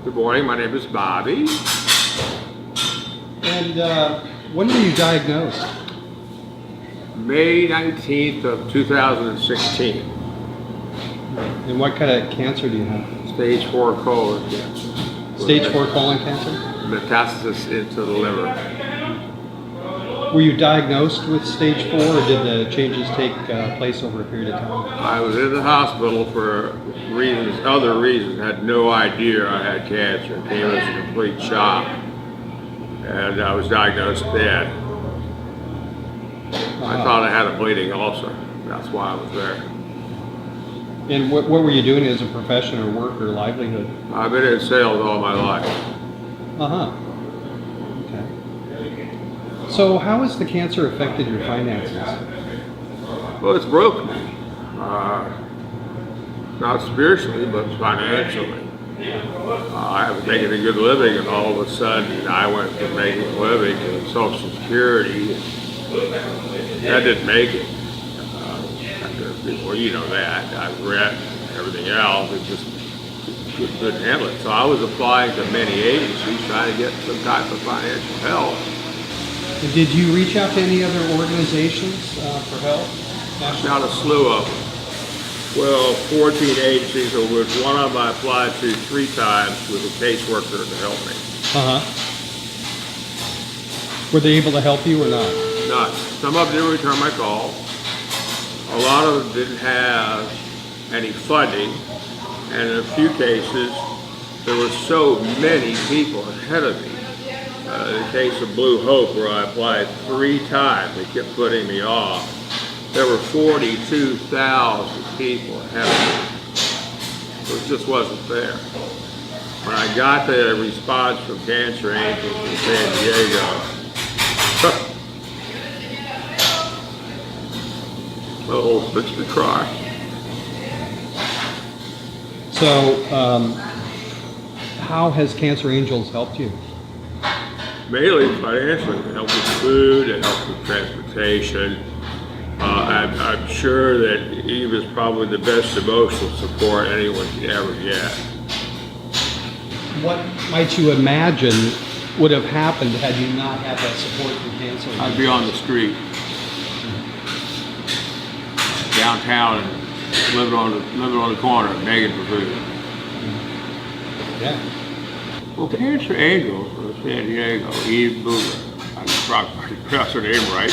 Good morning, my name is Bobby. And when were you diagnosed? May 19th of 2016. And what kind of cancer do you have? Stage 4 colon cancer. Stage 4 colon cancer? Metastasis into the liver. Were you diagnosed with stage 4 or did the changes take place over a period of time? I was in the hospital for other reasons, had no idea I had cancer. It came as a complete shock. And I was diagnosed then. I thought I had a bleeding ulcer. That's why I was there. And what were you doing as a profession or work or livelihood? I've been in sales all my life. Uh-huh. Okay. So how has the cancer affected your finances? Well, it's broken me. Not spiritually, but financially. I was making a good living, and all of a sudden I went from making a living to Social Security. That didn't make it. Well, you know that. I've read everything else. It just couldn't handle it. So I was applying to many agencies trying to get some type of financial help. And did you reach out to any other organizations for help? Not a slew of them. Well, 14 agencies, of which one of them I applied to 3 times with a caseworker to help me. Uh-huh. Were they able to help you or not? None. Some of them didn't return my call. A lot of them didn't have any funding. And in a few cases, there were so many people ahead of me. In the case of Blue Hope, where I applied 3 times, they kept putting me off. There were 42,000 people ahead of me. So it just wasn't fair. When I got the response from Cancer Angels in San Diego, oh, it makes me cry. So, how has Cancer Angels helped you? Mainly financially, it helped with food, it helped with transportation. I'm sure that he was probably the best emotional support anyone could ever get. What might you imagine would have happened had you not had that support from Cancer Angels? I'd be on the street, downtown, and living on the corner, begging for food. Yeah. Well, Cancer Angels from San Diego, Eve Booger, I probably pronounced her name right,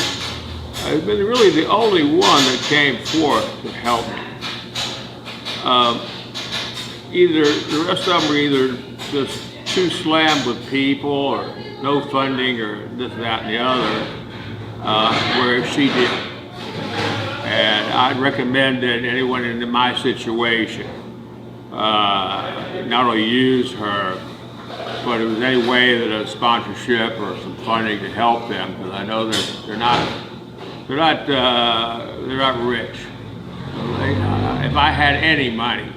has been really the only one that came forth to help me. Either the rest of them were either just too slammed with people, or no funding, or this, that, and the other, where she did. And I'd recommend that anyone in my situation not only use her, but if there's any way that a sponsorship or some funding to help them, because I know they're not rich. If I had any money,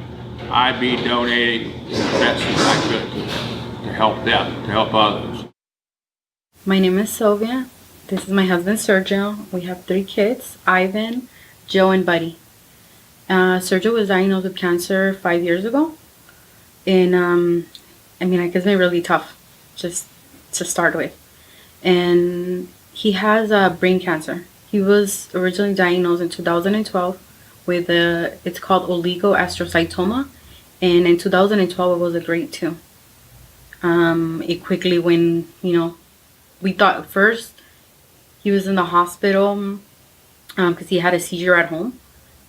I'd be donating the best that I could to help them, to help others. My name is Sylvia. This is my husband Sergio. We have 3 kids, Ivan, Joe, and Buddy. Sergio was diagnosed with cancer 5 years ago. And I guess it's been really tough just to start with. And he has brain cancer. He was originally diagnosed in 2012 with it's called oligoastrocytoma. And in 2012, it was a grade 2. It quickly went, we thought at first he was in the hospital because he had a seizure at home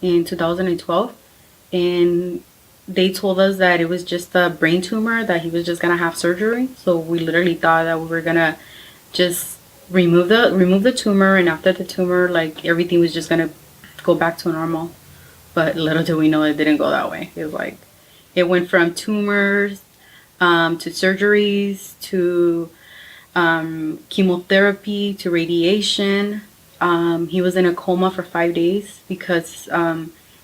in 2012. And they told us that it was just a brain tumor, that he was just going to have surgery. So we literally thought that we were going to just remove the tumor. And after the tumor, everything was just going to go back to normal. But little did we know it didn't go that way. It was it went from tumors to surgeries to chemotherapy to radiation. He was in a coma for 5 days because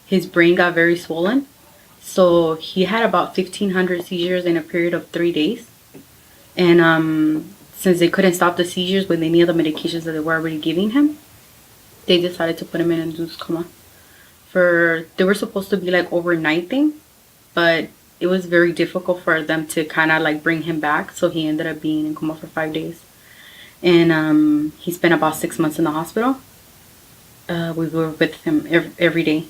his brain got very swollen. So he had about 1,500 seizures in a period of 3 days. And since they couldn't stop the seizures with any of the medications that they were already giving him, they decided to put him in an induced coma. They were supposed to be overnight thing, but it was very difficult for them to kind of like bring him back. So he ended up being in coma for 5 days. And he spent about 6 months in the hospital. We were with him every day.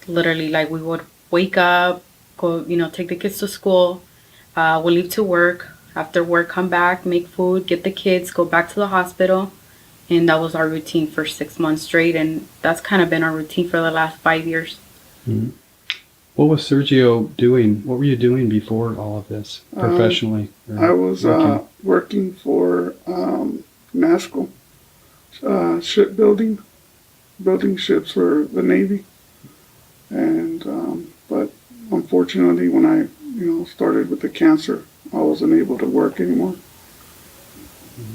Literally, like we would wake up, go, take the kids to school. We'll leave to work. After work, come back, make food, get the kids, go back to the hospital. And that was our routine for 6 months straight. And that's kind of been our routine for the last 5 years. Mm-hmm. What was Sergio doing? What were you doing before all of this professionally? I was working for NASCO, shipbuilding, building ships for the Navy. And but unfortunately, when I started with the cancer, I wasn't able to work anymore.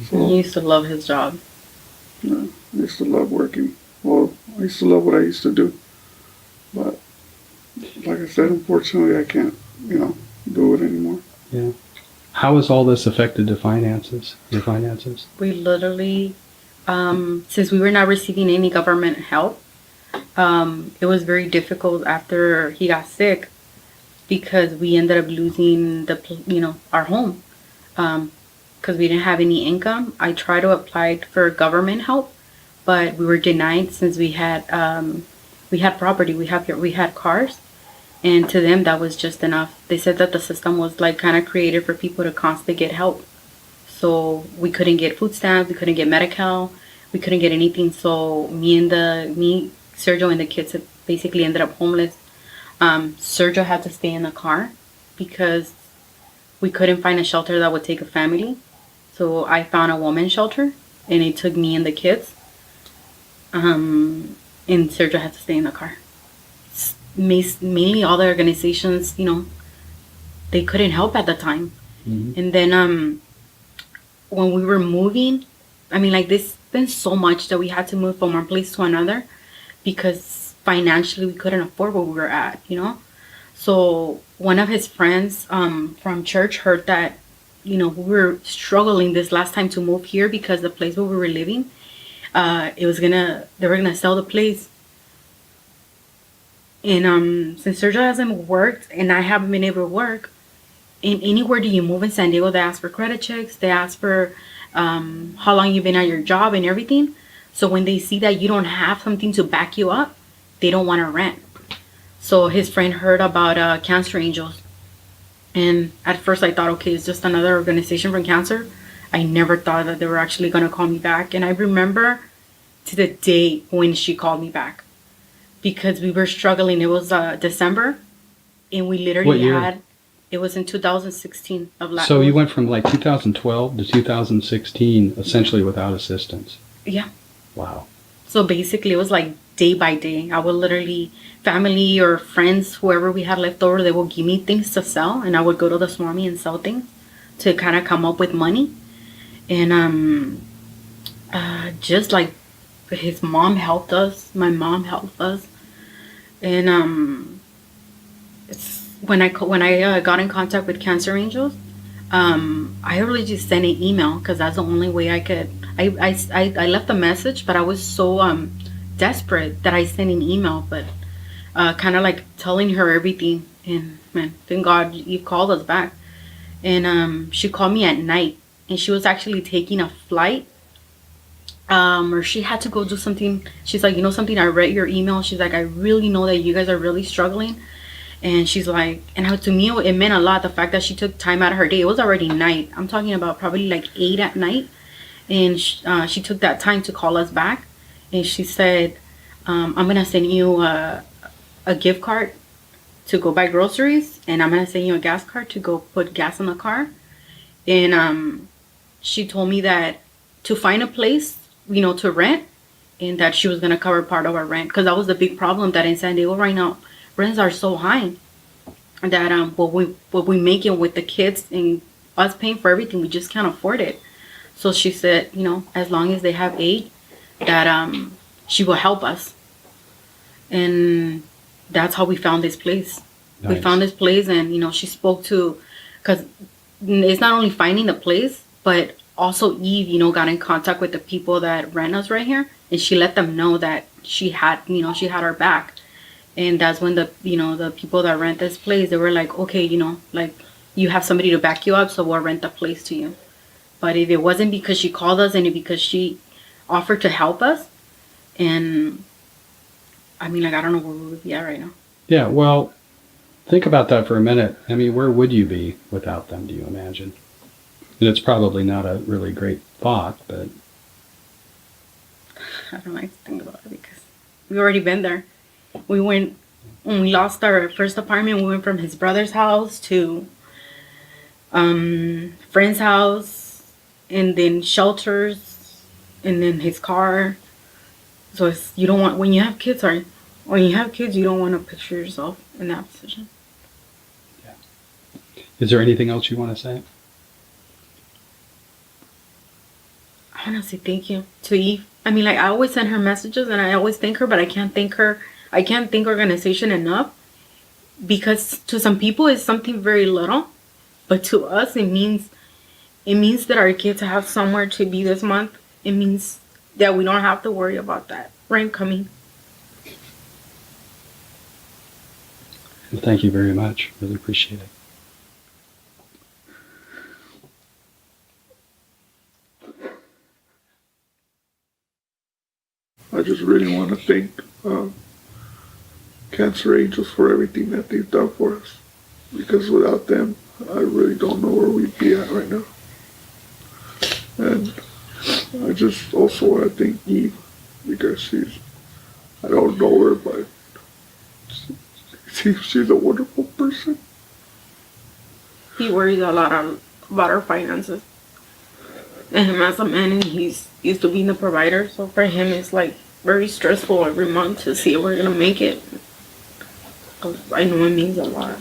So, he used to love his job. Yeah, I used to love working. Well, I used to love what I used to do. But like I said, unfortunately, I can't, do it anymore. Yeah. How has all this affected your finances? We literally, since we were not receiving any government help, it was very difficult after he got sick because we ended up losing our home because we didn't have any income. I tried to apply for government help, but we were denied since we had property, we had cars, and to them that was just enough. They said that the system was like kind of created for people to constantly get help. So we couldn't get food stamps, we couldn't get Medi-Cal, we couldn't get anything. So Sergio and the kids basically ended up homeless. Sergio had to stay in the car because we couldn't find a shelter that would take a family. So I found a woman's shelter, and it took me and the kids. And Sergio had to stay in the car. Mainly all the organizations, they couldn't help at the time. Mm-hmm. And then when we were moving, there's been so much that we had to move from one place to another because financially we couldn't afford where we were at, So one of his friends from church heard that, we were struggling this last time to move here because the place where we were living, they were gonna sell the place. And since Sergio hasn't worked and I haven't been able to work, and anywhere do you move in San Diego, they ask for credit checks, they ask for how long you've been at your job and everything. So when they see that you don't have something to back you up, they don't want to rent. So his friend heard about Cancer Angels. And at first I thought, okay, it's just another organization for cancer. I never thought that they were actually going to call me back. And I remember to the day when she called me back because we were struggling. It was December, and we literally it was in 2016 of last. So you went from like 2012 to 2016 essentially without assistance. Yeah. Wow. So basically it was like day by day. I would literally, family or friends, whoever we had left over, they would give me things to sell, and I would go to the Swami and sell things to kind of come up with money. And just like his mom helped us, my mom helped us. And it's when I got in contact with Cancer Angels, I really just sent an email because that's the only way I could. I left a message, but I was so desperate that I sent an email, but kind of like telling her everything. And man, thank God you called us back. And she called me at night, and she was actually taking a flight, or she had to go do something. She's like, something, I read your email. She's like, I really know that you guys are really struggling. And she's like, to me, it meant a lot, the fact that she took time out of her day. It was already night. I'm talking about probably like 8 at night. And she took that time to call us back. And she said, I'm going to send you a gift card to go buy groceries. And I'm going to send you a gas card to go put gas in the car. And she told me that to find a place, to rent, and that she was going to cover part of our rent. Because that was the big problem, that in San Diego right now, rents are so high that what we make it with the kids and us paying for everything, we just can't afford it. So she said, as long as they have aid, that she will help us. And that's how we found this place. Nice. We found this place, and she spoke to, because it's not only finding the place, but also Eve, got in contact with the people that rent us right here, and she let them know that she had our back. And that's when the people that rent this place, they were like, okay, like you have somebody to back you up, so we'll rent the place to you. But if it wasn't because she called us and because she offered to help us, and I mean, like, I don't know where we would be at right now. Yeah, well, think about that for a minute. I mean, where would you be without them, do you imagine? And it's probably not a really great thought, but... I don't like to think about it because we've already been there. When we lost our first apartment, we went from his brother's house to friend's house, and then shelters, and then his car. So you don't want, when you have kids, you don't want to picture yourself in that position. Yeah. Is there anything else you want to say? I want to say thank you to Eve. I mean, like, I always send her messages and I always thank her, but I can't thank organization enough, because to some people it's something very little, but to us it means that our kids have somewhere to be this month. It means that we don't have to worry about that rent coming. Well, thank you very much. Really appreciate it. I just really want to thank Cancer Angels for everything that they've done for us. Because without them, I really don't know where we'd be at right now. And I just also want to thank Eve, because I don't know her, but she's a wonderful person. He worries a lot about our finances. And him as a man, and he's used to being the provider, so for him it's like very stressful every month to see if we're gonna make it. I know it means a lot.